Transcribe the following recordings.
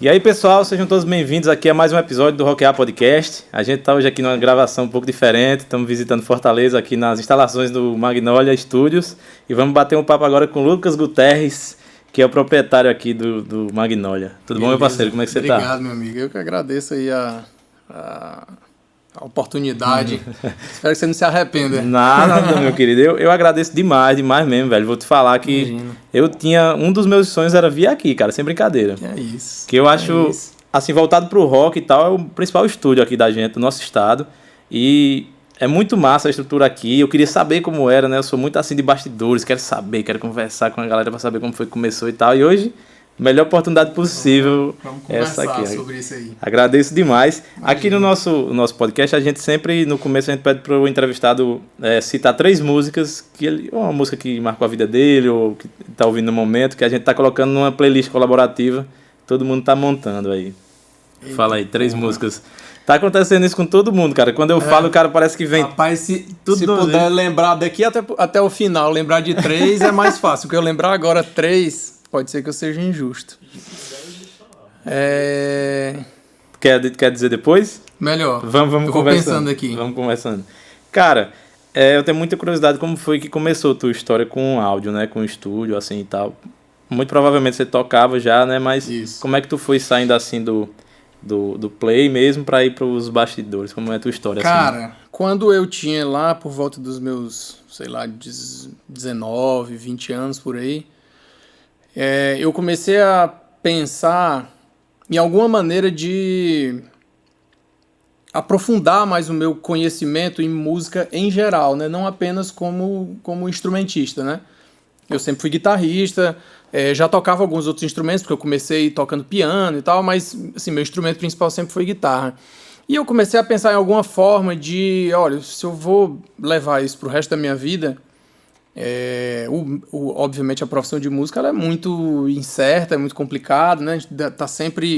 E aí, pessoal, sejam todos bem-vindos aqui a mais um episódio do Rockear Podcast. A gente está hoje aqui numa gravação um pouco diferente, estamos visitando Fortaleza aqui nas instalações do Magnolia Studios e vamos bater um papo agora com o Lucas Guterres, que é o proprietário aqui do Magnolia. Tudo bom, meu parceiro? Como é que você está? Obrigado, meu amigo. Eu que agradeço aí a oportunidade. Espero que você não se arrependa. Nada, meu querido. Eu agradeço demais mesmo, velho. Vou te falar que um dos meus sonhos era vir aqui, cara, sem brincadeira. Que é isso. Que eu acho, assim, voltado pro rock e tal, é o principal estúdio aqui da gente, do nosso estado. E é muito massa a estrutura aqui. Eu queria saber como era, né? Eu sou muito assim de bastidores, quero conversar com a galera pra saber como foi que começou e tal. E hoje, melhor oportunidade possível. Vamos conversar essa aqui sobre isso aí. Agradeço demais. Imagina. Aqui no nosso podcast, a gente sempre, no começo, a gente pede pro entrevistado citar 3 músicas, ou uma música que marcou a vida dele, ou que tá ouvindo no momento, que a gente tá colocando numa playlist colaborativa. Todo mundo tá montando aí. Eita, fala aí, 3 músicas. Tá acontecendo isso com todo mundo, cara. Quando eu falo, o cara parece que vem... Rapaz, se puder lembrar daqui até o final, lembrar de 3 é mais fácil. Porque eu lembrar agora 3, pode ser que eu seja injusto. Quer dizer depois? Melhor. Vamos eu conversando. Vou pensando aqui. Vamos conversando. Cara, eu tenho muita curiosidade como foi que começou a tua história com áudio, né? Com estúdio, assim e tal. Muito provavelmente você tocava já, né? Mas como é que tu foi saindo assim do play mesmo pra ir pros bastidores? Como é a tua história? Cara, assim? Quando eu tinha lá por volta dos meus, 19, 20 anos por aí, eu comecei a pensar em alguma maneira de aprofundar mais o meu conhecimento em música em geral, né? Não apenas como instrumentista, né? Eu sempre fui guitarrista, já tocava alguns outros instrumentos, porque eu comecei tocando piano e tal, mas assim, meu instrumento principal sempre foi guitarra. E eu comecei a pensar em alguma forma de, olha, se eu vou levar isso pro resto da minha vida, obviamente a profissão de música ela é muito incerta, é muito complicada, né?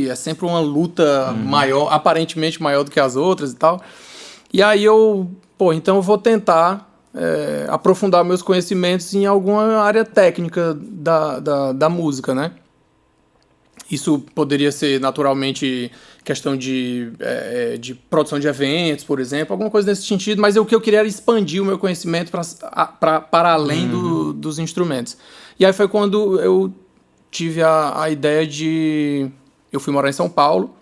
É sempre uma luta maior, aparentemente maior do que as outras e tal. E aí então eu vou tentar aprofundar meus conhecimentos em alguma área técnica da música, né? Isso poderia ser naturalmente questão de produção de eventos, por exemplo, alguma coisa nesse sentido, mas o que eu queria era expandir o meu conhecimento para além dos instrumentos. E aí foi quando eu tive a ideia de... Eu fui morar em São Paulo,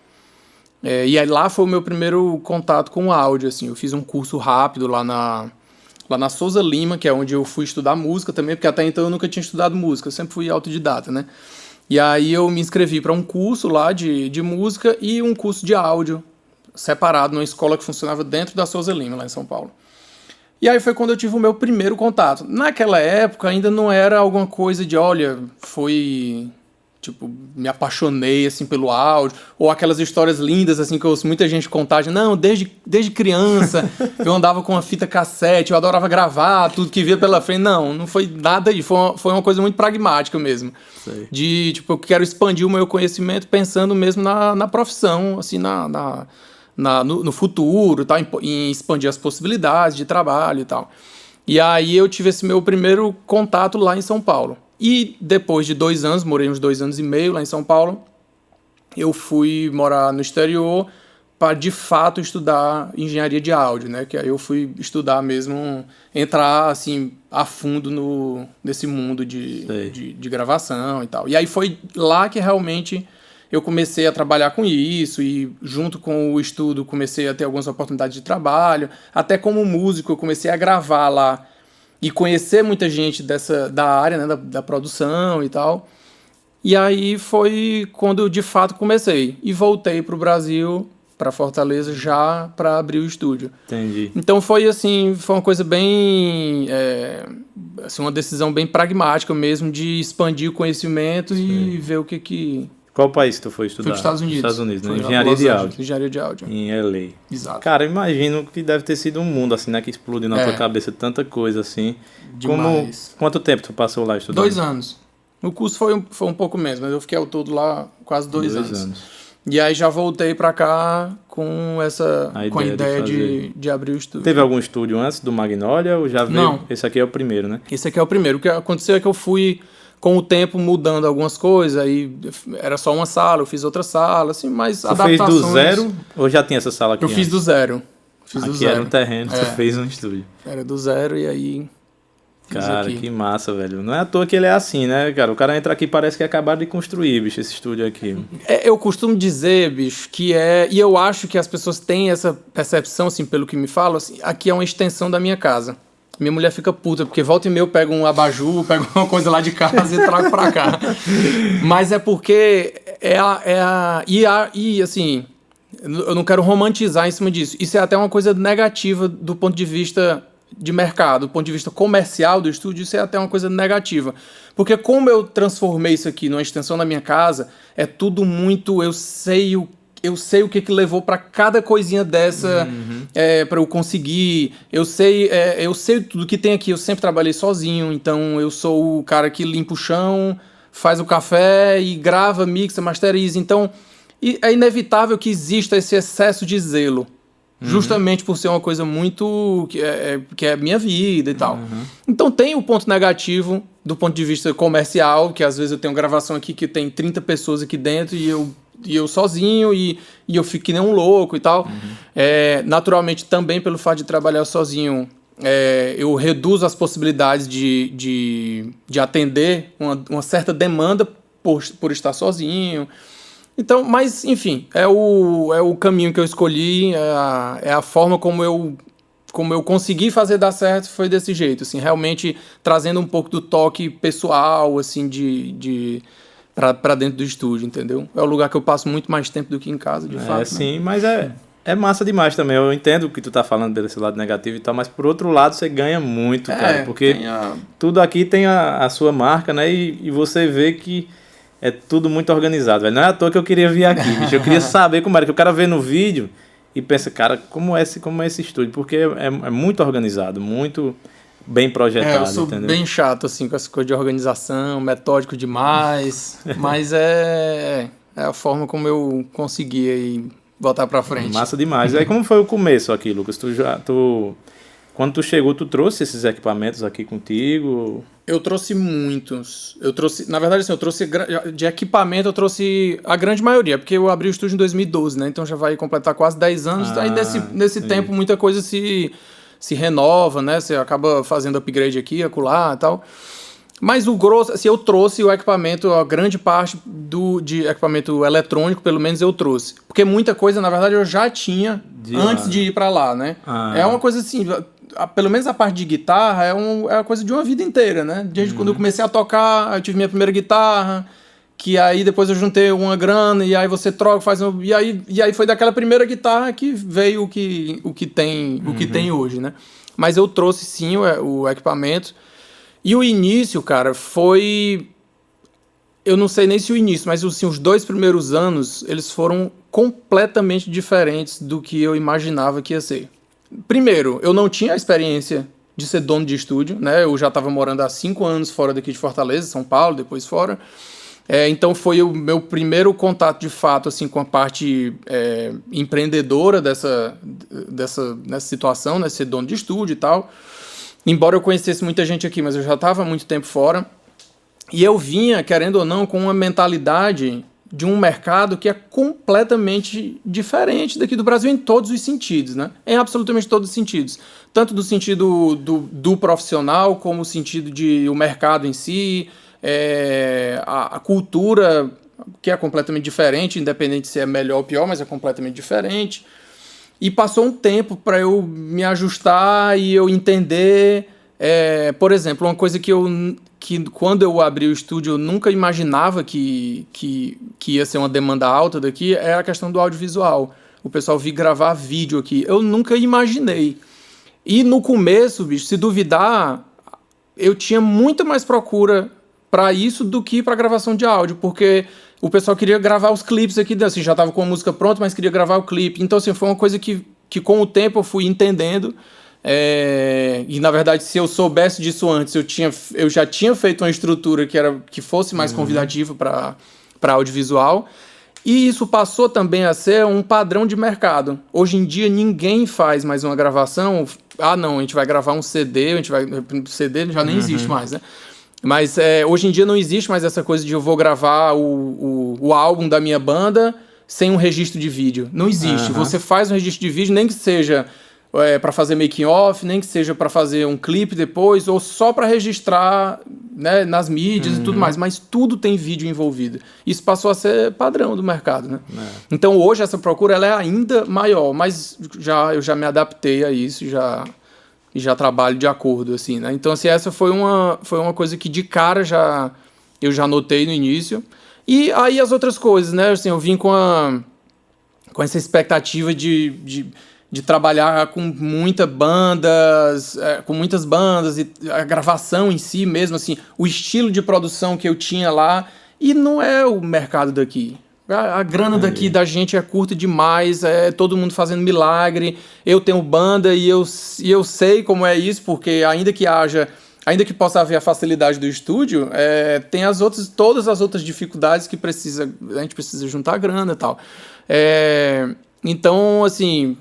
e aí lá foi o meu primeiro contato com o áudio, assim. Eu fiz um curso rápido lá na Souza Lima, que é onde eu fui estudar música também, porque até então eu nunca tinha estudado música, eu sempre fui autodidata, né? E aí eu me inscrevi para um curso lá de música e um curso de áudio separado numa escola que funcionava dentro da Souza Lima, lá em São Paulo. E aí foi quando eu tive o meu primeiro contato. Naquela época ainda não era alguma coisa de, olha, me apaixonei, assim, pelo áudio, ou aquelas histórias lindas, assim, que eu ouço muita gente contar, não, desde criança eu andava com uma fita cassete, eu adorava gravar, tudo que via pela frente. Não foi nada disso, foi uma coisa muito pragmática mesmo. Sei. De, eu quero expandir o meu conhecimento pensando mesmo na profissão, assim, no futuro, tal, em expandir as possibilidades de trabalho e tal. E aí eu tive esse meu primeiro contato lá em São Paulo. E depois de 2 anos, morei uns 2 anos e meio lá em São Paulo, eu fui morar no exterior para, de fato, estudar engenharia de áudio, né? Que aí eu fui estudar mesmo, entrar, assim, a fundo nesse mundo de gravação e tal. E aí foi lá que realmente eu comecei a trabalhar com isso e, junto com o estudo, comecei a ter algumas oportunidades de trabalho. Até como músico, eu comecei a gravar lá e conhecer muita gente da área, né, da produção e tal. E aí foi quando eu, de fato, comecei. E voltei para o Brasil, para Fortaleza, já para abrir o estúdio. Entendi. Então foi uma coisa bem... uma decisão bem pragmática mesmo, de expandir o conhecimento e ver o que... Qual país tu foi estudar? Fui para os Estados Unidos. Estados Unidos, né? Engenharia de áudio. Em LA. Exato. Cara, eu imagino que deve ter sido um mundo, assim, né? Que explodiu na tua cabeça tanta coisa, assim. Demais. Quanto tempo tu passou lá estudando? 2 anos. O curso foi um pouco menos, mas eu fiquei ao todo lá quase 2 anos. E aí já voltei pra cá com a ideia de abrir o estúdio. Teve algum estúdio antes do Magnolia ou já veio? Não. Esse aqui é o primeiro, né? Esse aqui é o primeiro. O que aconteceu é que eu fui com o tempo mudando algumas coisas, aí era só uma sala, eu fiz outra sala, assim, mas Você adaptações... fez do zero ou já tinha essa sala aqui? Eu fiz do zero. Aqui era um terreno, você fez um estúdio. Era do zero e aí... Cara, que massa, velho. Não é à toa que ele é assim, né, cara? O cara entra aqui e parece que acabaram de construir, bicho, esse estúdio aqui. Eu costumo dizer, bicho, que é... E eu acho que as pessoas têm essa percepção, assim, pelo que me falam, assim, aqui é uma extensão da minha casa. Minha mulher fica puta, porque volta e meia eu pego um abajur, pego uma coisa lá de casa e trago pra cá. Mas é porque assim, eu não quero romantizar em cima disso. Isso é até uma coisa negativa do ponto de vista de mercado, do ponto de vista comercial do estúdio, isso é até uma coisa negativa. Porque como eu transformei isso aqui numa extensão da minha casa, é tudo muito... Eu sei o que levou para cada coisinha dessa para eu conseguir. Eu sei tudo que tem aqui. Eu sempre trabalhei sozinho, então eu sou o cara que limpa o chão, faz o café e grava, mixa, masteriza. Então é inevitável que exista esse excesso de zelo. Justamente por ser uma coisa muito... que é minha vida e tal. Então tem o ponto negativo do ponto de vista comercial, que às vezes eu tenho gravação aqui que tem 30 pessoas aqui dentro e eu sozinho e eu fico que nem um louco e tal. Naturalmente, também pelo fato de trabalhar sozinho, eu reduzo as possibilidades de atender uma certa demanda por estar sozinho. Então, mas, enfim, é o caminho que eu escolhi, é a forma como eu consegui fazer dar certo, foi desse jeito, assim, realmente trazendo um pouco do toque pessoal, assim, pra dentro do estúdio, entendeu? É o lugar que eu passo muito mais tempo do que em casa, de fato. Sim, mas é massa demais também. Eu entendo o que tu tá falando desse lado negativo e tal, mas por outro lado você ganha muito, cara, porque tudo aqui tem a sua marca, né? E você vê que é tudo muito organizado, velho. Não é à toa que eu queria vir aqui, bicho. Eu queria saber como era, que o cara vê no vídeo e pensa, cara, como é esse estúdio? Porque é muito organizado, muito bem projetado, eu sou entendeu? bem chato, assim, com essa coisa de organização, metódico demais, mas é a forma como eu consegui aí botar pra frente. Massa demais. E aí, como foi o começo aqui, Lucas? Quando tu chegou, tu trouxe esses equipamentos aqui contigo? Eu trouxe muitos. Na verdade, assim, eu trouxe de equipamento, eu trouxe a grande maioria, porque eu abri o estúdio em 2012, né? Então já vai completar quase 10 anos. Aí nesse tempo muita coisa se renova, né? Você acaba fazendo upgrade aqui, acolá e tal. Mas o grosso, assim, eu trouxe o equipamento, a grande parte de equipamento eletrônico, pelo menos eu trouxe. Porque muita coisa, na verdade, eu já tinha antes de ir pra lá, né? É uma coisa assim, pelo menos a parte de guitarra é uma coisa de uma vida inteira, né? Desde quando eu comecei a tocar, eu tive minha primeira guitarra, que aí depois eu juntei uma grana, e aí você troca, e aí foi daquela primeira guitarra que veio o que tem hoje, né? Mas eu trouxe sim o equipamento. E o início, cara, foi... Eu não sei nem se o início, mas assim, os 2 primeiros anos, eles foram completamente diferentes do que eu imaginava que ia ser. Primeiro, eu não tinha a experiência de ser dono de estúdio, né? Eu já estava morando há 5 anos fora daqui de Fortaleza, São Paulo, depois fora. Então foi o meu primeiro contato, de fato, assim, com a parte empreendedora nessa situação, né? Ser dono de estúdio e tal. Embora eu conhecesse muita gente aqui, mas eu já estava há muito tempo fora. E eu vinha, querendo ou não, com uma mentalidade de um mercado que é completamente diferente daqui do Brasil em todos os sentidos, né? Em absolutamente todos os sentidos. Tanto do sentido do profissional, como o sentido de o mercado em si, a cultura, que é completamente diferente, independente se é melhor ou pior, mas é completamente diferente. E passou um tempo para eu me ajustar e eu entender. Por exemplo, uma coisa que quando eu abri o estúdio eu nunca imaginava que ia ser uma demanda alta daqui, é a questão do audiovisual. O pessoal vir gravar vídeo aqui. Eu nunca imaginei. E no começo, bicho, se duvidar, eu tinha muito mais procura para isso do que para gravação de áudio, porque o pessoal queria gravar os clipes aqui, assim, já estava com a música pronta, mas queria gravar o clipe. Então, assim, foi uma coisa que com o tempo eu fui entendendo. E, na verdade, se eu soubesse disso antes, eu já tinha feito uma estrutura que fosse mais convidativa para audiovisual. E isso passou também a ser um padrão de mercado. Hoje em dia, ninguém faz mais uma gravação. Não, a gente vai gravar um CD, CD já nem existe mais, né? Mas hoje em dia não existe mais essa coisa de eu vou gravar o álbum da minha banda sem um registro de vídeo. Não existe. Você faz um registro de vídeo, nem que seja para fazer making off, nem que seja para fazer um clipe depois, ou só para registrar, né, nas mídias e tudo mais. Mas tudo tem vídeo envolvido. Isso passou a ser padrão do mercado, né? Então hoje essa procura ela é ainda maior, mas eu já me adaptei a isso, e já trabalho de acordo, assim, né? Então, assim, essa foi uma coisa que de cara eu já notei no início. E aí as outras coisas, né? Assim, eu vim com essa expectativa de trabalhar com muitas bandas e a gravação em si mesmo, assim, o estilo de produção que eu tinha lá, e não é o mercado daqui. A grana daqui da gente é curta demais, é todo mundo fazendo milagre. Eu tenho banda e eu sei como é isso, porque ainda que possa haver a facilidade do estúdio, tem todas as outras dificuldades que a gente precisa juntar grana e tal. Então, assim,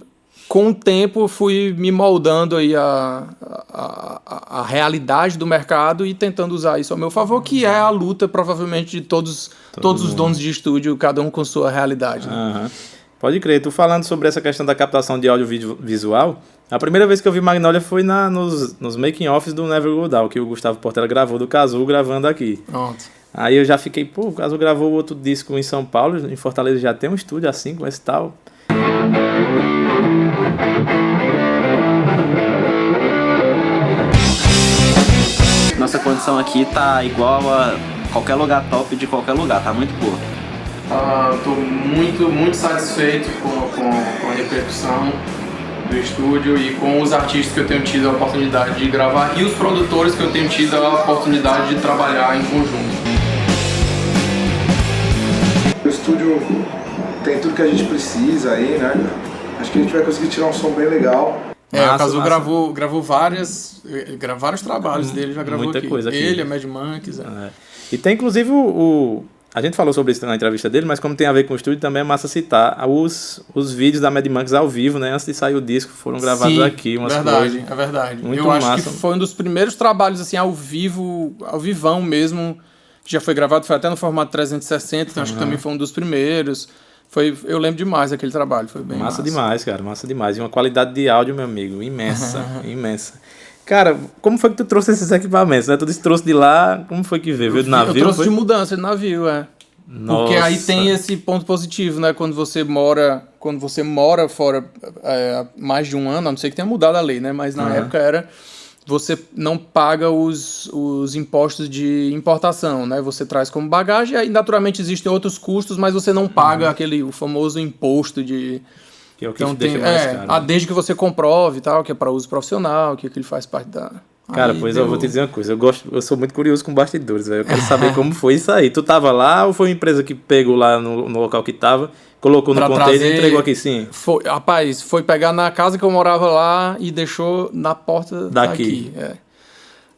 com o tempo fui me moldando aí a realidade do mercado e tentando usar isso ao meu favor, que é a luta, provavelmente, de todos os donos de estúdio, cada um com sua realidade. Né? Pode crer. Tu falando sobre essa questão da captação de audiovisual, a primeira vez que eu vi Magnolia foi nos making-offs do Never Go Down, que o Gustavo Portela gravou do Cazu, gravando aqui. Pronto. Aí eu já fiquei, o Cazu gravou outro disco em São Paulo, em Fortaleza já tem um estúdio assim, com esse tal. Nossa condição aqui tá igual a qualquer lugar top de qualquer lugar, tá muito boa. Tô muito, muito satisfeito com a repercussão do estúdio e com os artistas que eu tenho tido a oportunidade de gravar e os produtores que eu tenho tido a oportunidade de trabalhar em conjunto. O estúdio tem tudo que a gente precisa aí, né? Acho que a gente vai conseguir tirar um som bem legal. O Cazu gravou vários trabalhos dele, já gravou muita aqui. Coisa aqui. Ele, a Mad Monkeys. E tem inclusive a gente falou sobre isso na entrevista dele, mas como tem a ver com o estúdio, também é massa citar os vídeos da Mad Monkeys ao vivo, né? Antes de sair o disco, foram gravados aqui. Umas coisas. É verdade. Muito eu acho massa. que foi um dos primeiros trabalhos assim, ao vivão mesmo, que já foi gravado, foi até no formato 360, então acho que também foi um dos primeiros. Eu lembro demais daquele trabalho, foi bem massa. Demais, cara, massa demais. E uma qualidade de áudio, meu amigo, imensa, imensa. Cara, como foi que tu trouxe esses equipamentos, né? Tu disse que trouxe de lá, como foi que veio? Veio do navio? Eu trouxe de mudança de navio, Nossa. Porque aí tem esse ponto positivo, né? Quando você mora fora mais de um ano, a não ser que tenha mudado a lei, né? Mas na época você não paga os impostos de importação, né? Você traz como bagagem, aí naturalmente existem outros custos, mas você não paga o famoso imposto de... Que é o que então, deixa mais caro. Desde que você comprove e tal, que é para uso profissional, que ele faz parte da... Cara, eu vou te dizer uma coisa, eu sou muito curioso com bastidores, velho. Eu quero saber como foi isso aí. Tu tava lá ou foi uma empresa que pegou lá no local que tava, colocou no container e entregou aqui, sim? Foi pegar na casa que eu morava lá e deixou na porta daqui.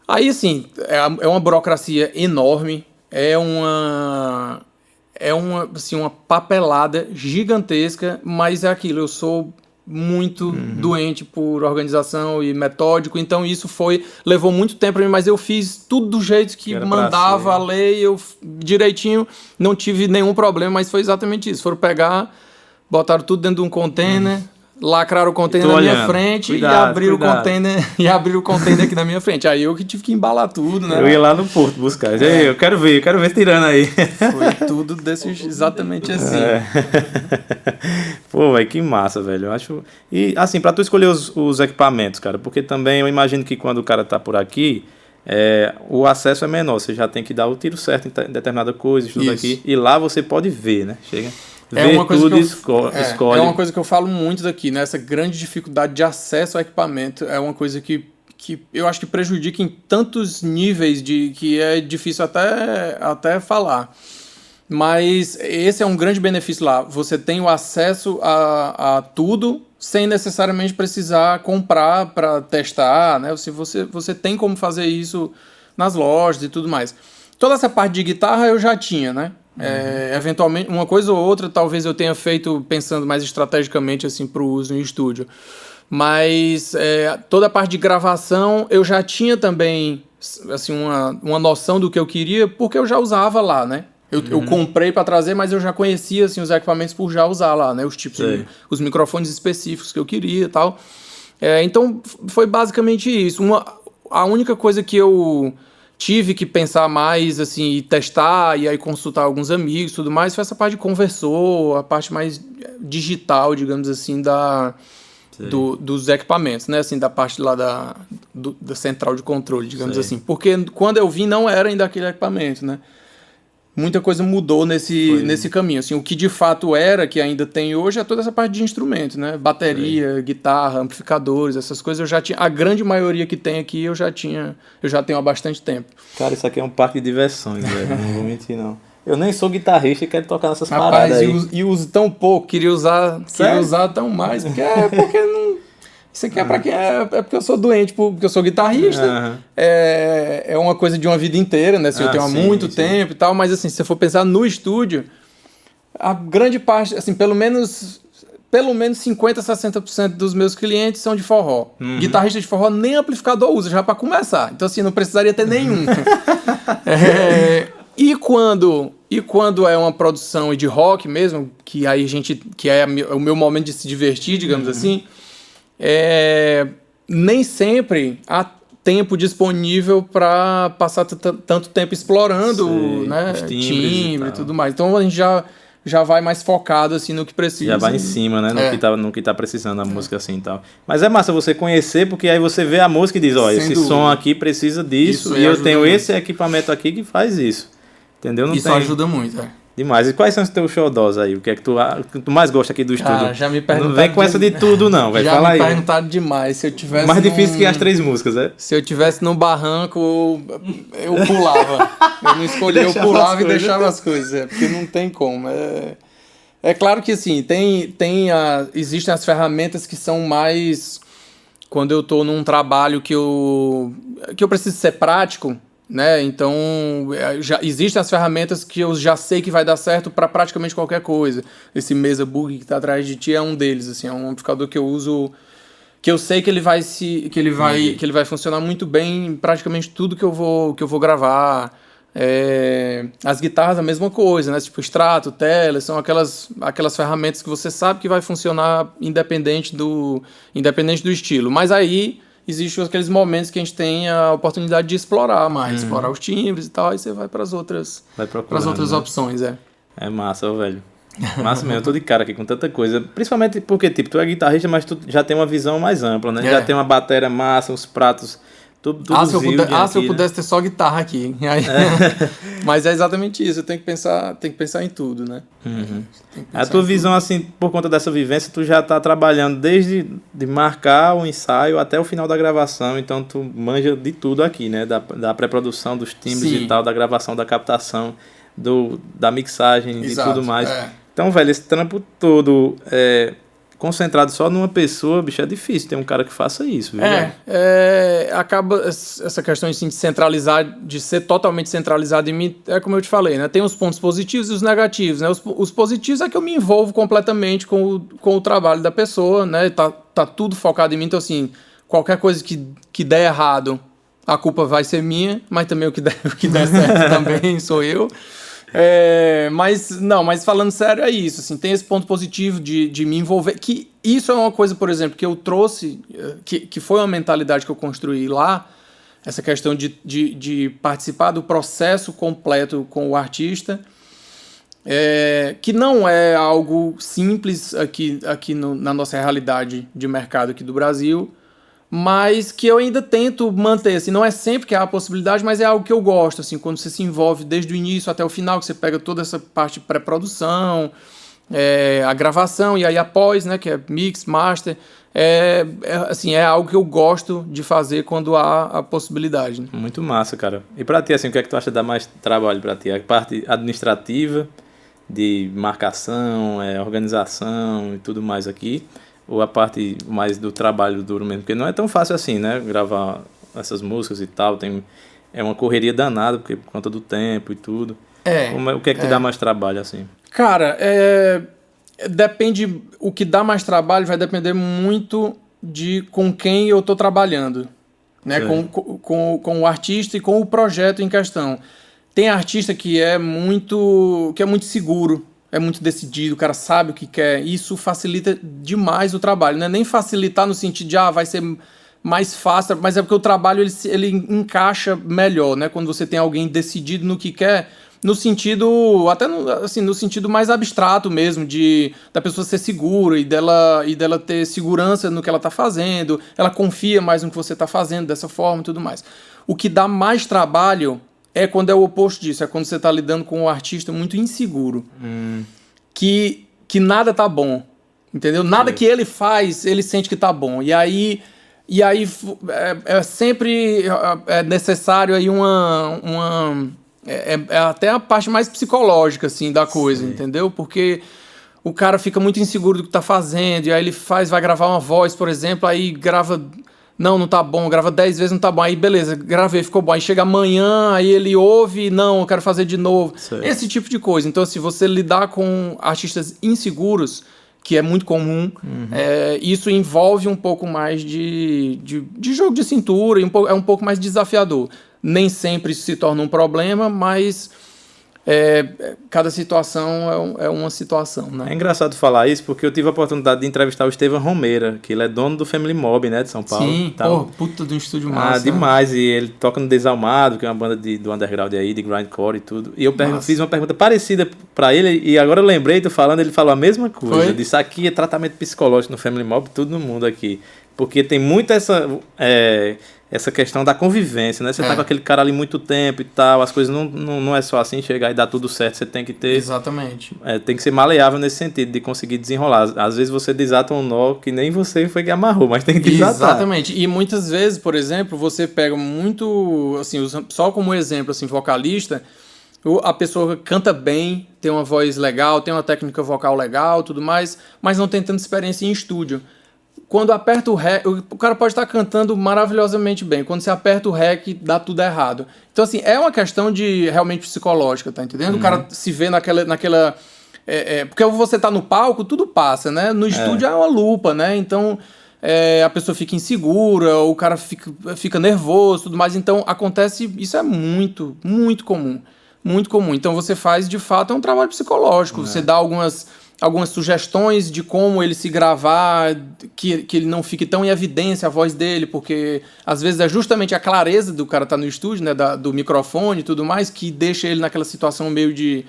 Aí, assim, é uma burocracia enorme, assim, uma papelada gigantesca, mas é aquilo, eu sou muito doente por organização e metódico, então isso levou muito tempo para mim, mas eu fiz tudo do jeito que mandava a lei, direitinho, não tive nenhum problema, mas foi exatamente isso, foram pegar, botaram tudo dentro de um container, lacraram o container na minha frente e abriram o container aqui na minha frente. Aí eu que tive que embalar tudo, né? Eu ia lá no porto buscar. Eu quero ver tirando aí. Foi tudo exatamente assim. Pô, velho, que massa, velho. Eu acho. E assim, pra tu escolher os equipamentos, cara, porque também eu imagino que quando o cara tá por aqui, o acesso é menor. Você já tem que dar o tiro certo em determinada coisa, tudo aqui. E lá você pode ver, né? Chega. Escolhe. É uma coisa que eu falo muito daqui, né? Essa grande dificuldade de acesso ao equipamento é uma coisa que eu acho que prejudica em tantos níveis que é difícil até falar. Mas esse é um grande benefício lá. Você tem o acesso a tudo sem necessariamente precisar comprar para testar, né? Você tem como fazer isso nas lojas e tudo mais. Toda essa parte de guitarra eu já tinha, né? Eventualmente, uma coisa ou outra, talvez eu tenha feito pensando mais estrategicamente assim, para o uso em estúdio. Mas toda a parte de gravação eu já tinha também assim, uma noção do que eu queria, porque eu já usava lá, né? Eu comprei para trazer, mas eu já conhecia assim, os equipamentos por já usar lá, né? Os tipos, os microfones específicos que eu queria e tal. Então, foi basicamente isso. A única coisa que eu tive que pensar mais, assim, e testar, e aí consultar alguns amigos e tudo mais, foi essa parte de conversor, a parte mais digital, digamos assim, dos equipamentos, né? Assim, da parte lá da central de controle, digamos assim. Porque quando eu vim, não era ainda aquele equipamento, né? Muita coisa mudou nesse caminho. Assim, o que de fato era, que ainda tem hoje, é toda essa parte de instrumento, né? Bateria, guitarra, amplificadores, essas coisas eu já tinha. A grande maioria que tem aqui eu já tenho há bastante tempo. Cara, isso aqui é um parque de diversões, velho. Não vou mentir, não. Eu nem sou guitarrista e quero tocar nessas paradas aí. E uso tão pouco, queria usar tão mais, porque não... Isso aqui é pra quem é porque eu sou doente, porque eu sou guitarrista. É uma coisa de uma vida inteira, né? Assim, eu tenho há muito tempo e tal, mas assim, se você for pensar no estúdio, a grande parte, assim, pelo menos 50%, 60% dos meus clientes são de forró. Guitarrista de forró nem amplificador usa, já pra começar. Então, assim, não precisaria ter nenhum. E quando é uma produção de rock mesmo, que aí que é o meu momento de se divertir, digamos assim, nem sempre há tempo disponível para passar tanto tempo explorando, né, timbre e tudo mais. Então a gente já vai mais focado assim no que precisa. Já vai em cima, né? No que tá precisando a música assim e tal. Mas é massa você conhecer, porque aí você vê a música e diz, ó, esse som aqui precisa disso e eu tenho muito. Esse equipamento aqui que faz isso. Entendeu? Isso ajuda muito, Demais. E quais são os teus xodós aí? O que é que tu mais gosta aqui do estúdio? Já me perguntaram. Não vem com essa de tudo, não. Vai falar aí. Já me perguntaram demais. Se eu tivesse mais difícil que as 3 músicas, é? Se eu tivesse num barranco, eu pulava. Eu não escolhia, eu pulava e deixava as coisas. Porque não tem como. É claro que, assim, existem as ferramentas que são mais... Quando eu tô num trabalho que eu preciso ser prático, né? Então já existem as ferramentas que eu já sei que vai dar certo para praticamente qualquer coisa. Esse Mesa Bug que está atrás de ti é um deles, assim, é um amplificador que eu uso, que eu sei que ele vai funcionar muito bem em praticamente tudo que eu vou gravar. As guitarras a mesma coisa, né? Tipo Strato, Tele, são aquelas ferramentas que você sabe que vai funcionar independente do estilo. Mas aí existem aqueles momentos que a gente tem a oportunidade de explorar mais, explorar os timbres e tal, aí você vai para as outras opções, É massa, velho. Massa mesmo, eu tô de cara aqui com tanta coisa. Principalmente porque, tipo, tu é guitarrista, mas tu já tem uma visão mais ampla, né? Já tem uma bateria massa, uns pratos, tudo se eu pudesse ter só guitarra aqui. Mas é exatamente isso, eu tenho que pensar em tudo, né? A tua visão, assim, por conta dessa vivência, tu já tá trabalhando desde de marcar o ensaio até o final da gravação, então tu manja de tudo aqui, né? Da pré-produção, dos timbres e tal, da gravação, da captação, da mixagem e tudo mais. Então, velho, esse trampo todo concentrado só numa pessoa, bicho, é difícil ter um cara que faça isso, viu? Acaba essa questão assim, de centralizar, de ser totalmente centralizado em mim, como eu te falei, né? Tem os pontos positivos e os negativos, né? Os positivos é que eu me envolvo completamente com o trabalho da pessoa, né? Tá tudo focado em mim, então assim, qualquer coisa que der errado, a culpa vai ser minha, mas também o que der certo também sou eu. Mas falando sério, é isso, assim, tem esse ponto positivo de me envolver, que isso é uma coisa, por exemplo, que eu trouxe, que foi uma mentalidade que eu construí lá, essa questão de participar do processo completo com o artista, que não é algo simples aqui na nossa realidade de mercado aqui do Brasil, mas que eu ainda tento manter, assim, não é sempre que há a possibilidade, mas é algo que eu gosto, assim, quando você se envolve desde o início até o final, que você pega toda essa parte de pré-produção, a gravação, e aí após, né, que é mix, master, assim, é algo que eu gosto de fazer quando há a possibilidade. Né? Muito massa, cara. E pra ti, assim, o que é que tu acha que dá mais trabalho pra ti? A parte administrativa, de marcação, organização e tudo mais aqui, ou a parte mais do trabalho duro mesmo? Porque não é tão fácil assim, né? Gravar essas músicas e tal, é uma correria danada, porque por conta do tempo e tudo. O que é que te dá mais trabalho, assim? Cara, depende... O que dá mais trabalho vai depender muito de com quem eu tô trabalhando. né? Com o artista e com o projeto em questão. Tem artista que é muito seguro, é muito decidido, o cara sabe o que quer. Isso facilita demais o trabalho. Não é nem facilitar no sentido de vai ser mais fácil, mas é porque o trabalho ele encaixa melhor, né? Quando você tem alguém decidido no que quer, no sentido, até no sentido mais abstrato mesmo, da pessoa ser segura e dela ter segurança no que ela está fazendo, ela confia mais no que você está fazendo dessa forma e tudo mais. O que dá mais trabalho é quando é o oposto disso, é quando você está lidando com um artista muito inseguro, que nada tá bom, entendeu? Nada que ele faz, ele sente que tá bom. E aí é sempre necessário aí até a parte mais psicológica, assim, da coisa, entendeu? Porque o cara fica muito inseguro do que tá fazendo, e aí ele vai gravar uma voz, por exemplo, aí grava, não tá bom, grava 10 vezes, não tá bom, aí beleza, gravei, ficou bom, aí chega amanhã, aí ele ouve, não, eu quero fazer de novo. Esse tipo de coisa. Então, se você lidar com artistas inseguros, que é muito comum, isso envolve um pouco mais de jogo de cintura, e é um pouco mais desafiador. Nem sempre isso se torna um problema, mas cada situação é uma situação, né? É engraçado falar isso, porque eu tive a oportunidade de entrevistar o Estevam Romeira, que ele é dono do Family Mob, né, de São Paulo. Sim, puta de um estúdio massa. Demais, né? E ele toca no Desalmado, que é uma banda do underground aí, de grindcore e tudo. E eu fiz uma pergunta parecida pra ele, e agora eu lembrei, tô falando, ele falou a mesma coisa. Foi? Eu disse, aqui é tratamento psicológico no Family Mob, tudo no mundo aqui. Porque tem muito essa questão da convivência, né? Você tá com aquele cara ali muito tempo e tal, as coisas não é só assim, chegar e dar tudo certo, você tem que ter... Exatamente. Tem que ser maleável nesse sentido, de conseguir desenrolar. Às vezes você desata um nó que nem você foi que amarrou, mas tem que desatar. Exatamente. E muitas vezes, por exemplo, você pega muito, assim, só como exemplo, assim, vocalista, a pessoa canta bem, tem uma voz legal, tem uma técnica vocal legal, tudo mais, mas não tem tanta experiência em estúdio. Quando aperta o REC, o cara pode estar cantando maravilhosamente bem. Quando você aperta o REC, dá tudo errado. Então, assim, é uma questão de realmente psicológica, tá entendendo? O cara se vê naquela porque você tá no palco, tudo passa, né? No estúdio é uma lupa, né? Então, a pessoa fica insegura, o cara fica nervoso, tudo mais. Então, isso é muito, muito comum. Muito comum. Então, você faz, de fato, um trabalho psicológico. Você dá algumas sugestões de como ele se gravar, que ele não fique tão em evidência a voz dele, porque às vezes é justamente a clareza do cara estar no estúdio, né, do microfone e tudo mais, que deixa ele naquela situação meio de...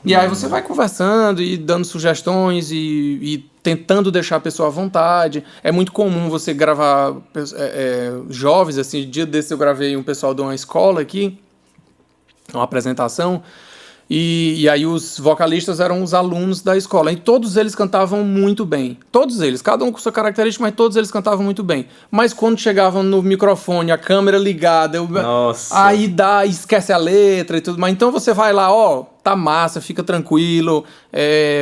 E aí você vai conversando e dando sugestões e tentando deixar a pessoa à vontade. É muito comum você gravar jovens, assim, dia desse eu gravei um pessoal de uma escola aqui, uma apresentação, e aí os vocalistas eram os alunos da escola. E todos eles cantavam muito bem. Todos eles, cada um com sua característica, mas todos eles cantavam muito bem. Mas quando chegavam no microfone, a câmera ligada, aí esquece a letra e tudo mais. Então você vai lá, tá massa, fica tranquilo,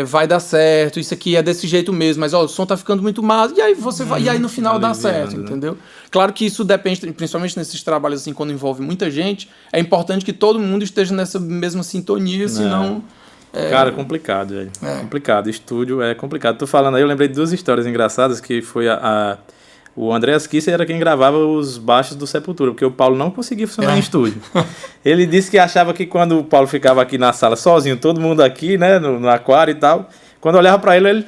vai dar certo, isso aqui é desse jeito mesmo, mas o som tá ficando muito massa, e aí você vai, e aí no final dá certo, né? Entendeu? Claro que isso depende, principalmente nesses trabalhos assim, quando envolve muita gente, é importante que todo mundo esteja nessa mesma sintonia, senão... Cara, complicado, velho. Complicado, estúdio é complicado. Tô falando aí, eu lembrei de duas histórias engraçadas, que foi o Andreas Kisser era quem gravava os baixos do Sepultura, porque o Paulo não conseguia funcionar em estúdio. Ele disse que achava que quando o Paulo ficava aqui na sala sozinho, todo mundo aqui, né, no aquário e tal, quando olhava pra ele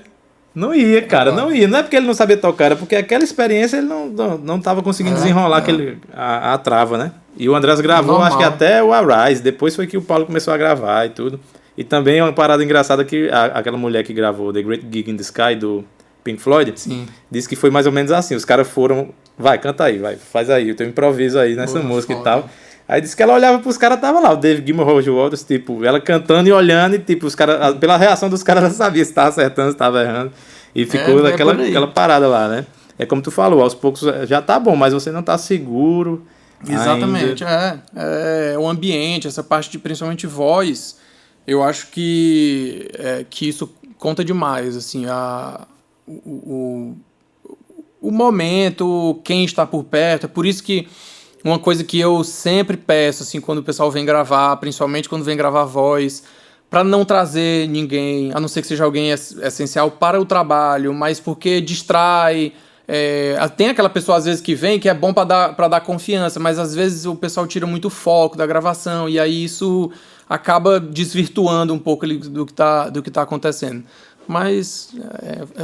não ia, cara, não ia. Não é porque ele não sabia tocar, era porque aquela experiência ele não tava conseguindo desenrolar a trava, né? E o Andreas gravou, acho que até o Arise, depois foi que o Paulo começou a gravar e tudo. E também uma parada engraçada que aquela mulher que gravou The Great Gig in the Sky, do Pink Floyd, disse que foi mais ou menos assim, os caras foram, canta aí, faz aí, o teu improviso aí nessa música e tal. Aí disse que ela olhava pros caras, tava lá, o Dave Gilmour, Roger Waters, tipo, ela cantando e olhando, e tipo, os caras, pela reação dos caras, ela sabia se tava acertando, se tava errando, e ficou aquela parada lá, né? É como tu falou, aos poucos já tá bom, mas você não tá seguro. Exatamente, o ambiente, essa parte de principalmente voz, eu acho que isso conta demais, assim, o momento, quem está por perto. É por isso que uma coisa que eu sempre peço, assim, quando o pessoal vem gravar, principalmente quando vem gravar voz, para não trazer ninguém, a não ser que seja alguém essencial para o trabalho, mas porque distrai, Tem aquela pessoa às vezes que vem que é bom pra dar confiança, mas às vezes o pessoal tira muito o foco da gravação e aí isso acaba desvirtuando um pouco ali do que tá acontecendo. Mas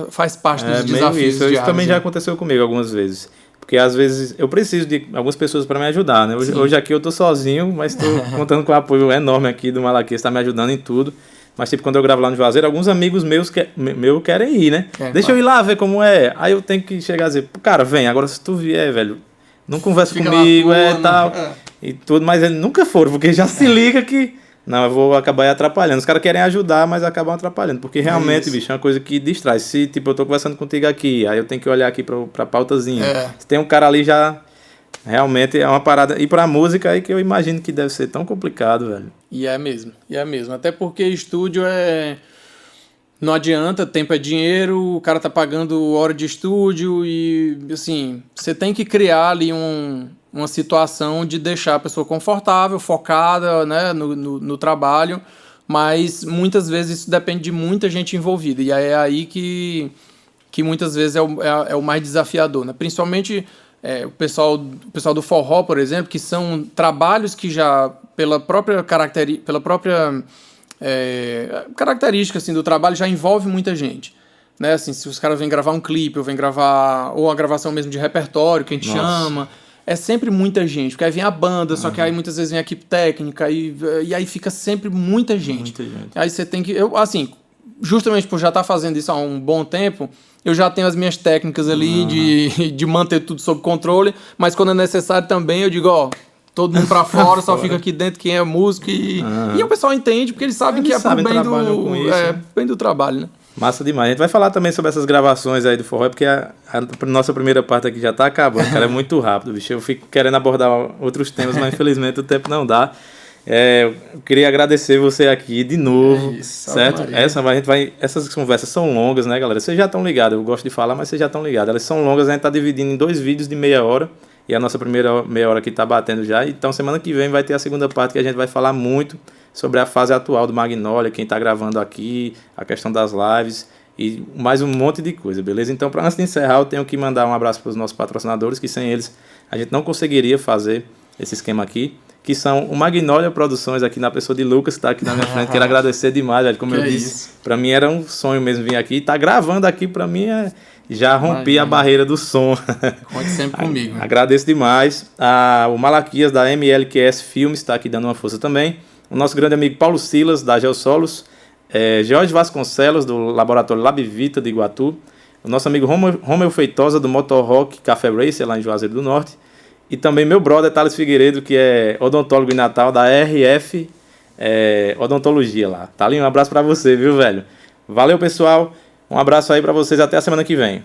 faz parte dos desafios isso. diários. Isso também já aconteceu comigo algumas vezes. Porque às vezes eu preciso de algumas pessoas para me ajudar, né? Hoje aqui eu tô sozinho, mas tô contando com o apoio enorme aqui do Malaquias, tá me ajudando em tudo. Mas tipo, quando eu gravo lá no Juazeiro, alguns amigos meus querem ir, né? Deixa eu ir lá ver como é. Aí eu tenho que chegar e dizer, cara, vem, agora se tu vier, velho, não conversa comigo, tal. E tudo, mas eles nunca foram, porque já se liga que... Não, eu vou acabar atrapalhando. Os caras querem ajudar, mas acabam atrapalhando. Porque realmente, bicho, é uma coisa que distrai. Se, tipo, eu tô conversando contigo aqui, aí eu tenho que olhar aqui pra pautazinha. Se tem um cara ali já... Realmente é uma parada... E pra música aí que eu imagino que deve ser tão complicado, velho. E é mesmo. Até porque estúdio não adianta, tempo é dinheiro, o cara tá pagando hora de estúdio e, assim, você tem que criar ali uma situação de deixar a pessoa confortável, focada, né, no trabalho, mas muitas vezes isso depende de muita gente envolvida, e é aí que muitas vezes é o mais desafiador, né? Principalmente o pessoal do forró, por exemplo, que são trabalhos que já, pela própria característica assim, do trabalho, já envolve muita gente. Né? Assim, se os caras vêm gravar um clipe, ou a gravação mesmo de repertório, que a gente chama, é sempre muita gente, porque aí vem a banda, só que aí muitas vezes vem a equipe técnica, e aí fica sempre muita gente. Aí você tem que... justamente por já estar fazendo isso há um bom tempo, eu já tenho as minhas técnicas ali de manter tudo sob controle, mas quando é necessário também eu digo, todo mundo pra fora, só fica aqui dentro quem é músico e o pessoal entende, porque eles sabem que é pro bem do trabalho, né? Massa demais. A gente vai falar também sobre essas gravações aí do forró, porque a nossa primeira parte aqui já tá acabando, cara, é muito rápido, bicho. Eu fico querendo abordar outros temas, mas infelizmente o tempo não dá. Eu queria agradecer você aqui de novo, certo? Essas conversas são longas, né, galera? Vocês já estão ligados, eu gosto de falar, mas vocês já estão ligados. Elas são longas, a gente tá dividindo em 2 vídeos de meia hora, e a nossa primeira meia hora aqui tá batendo já. Então semana que vem vai ter a segunda parte, que a gente vai falar muito sobre a fase atual do Magnolia, quem tá gravando aqui, a questão das lives e mais um monte de coisa, beleza? Então, antes de encerrar, eu tenho que mandar um abraço para os nossos patrocinadores, que sem eles a gente não conseguiria fazer esse esquema aqui, que são o Magnolia Produções, aqui na pessoa de Lucas, que está aqui na minha frente. Quero agradecer demais, velho. Como eu disse, para mim era um sonho mesmo vir aqui. Tá gravando aqui, para mim, já rompi a barreira do som. Conte sempre comigo. Agradeço demais. O Malaquias, da MLQS Filmes, está aqui dando uma força também. O nosso grande amigo Paulo Silas, da Geossolos. Jorge Vasconcelos, do Laboratório Labvita, de Iguatu. O nosso amigo Romeu Feitosa, do Motor Rock Café Racer, lá em Juazeiro do Norte. E também meu brother, Thales Figueiredo, que é odontólogo em Natal, da RF Odontologia lá. Tá ali, um abraço pra você, viu, velho? Valeu, pessoal. Um abraço aí pra vocês, até a semana que vem.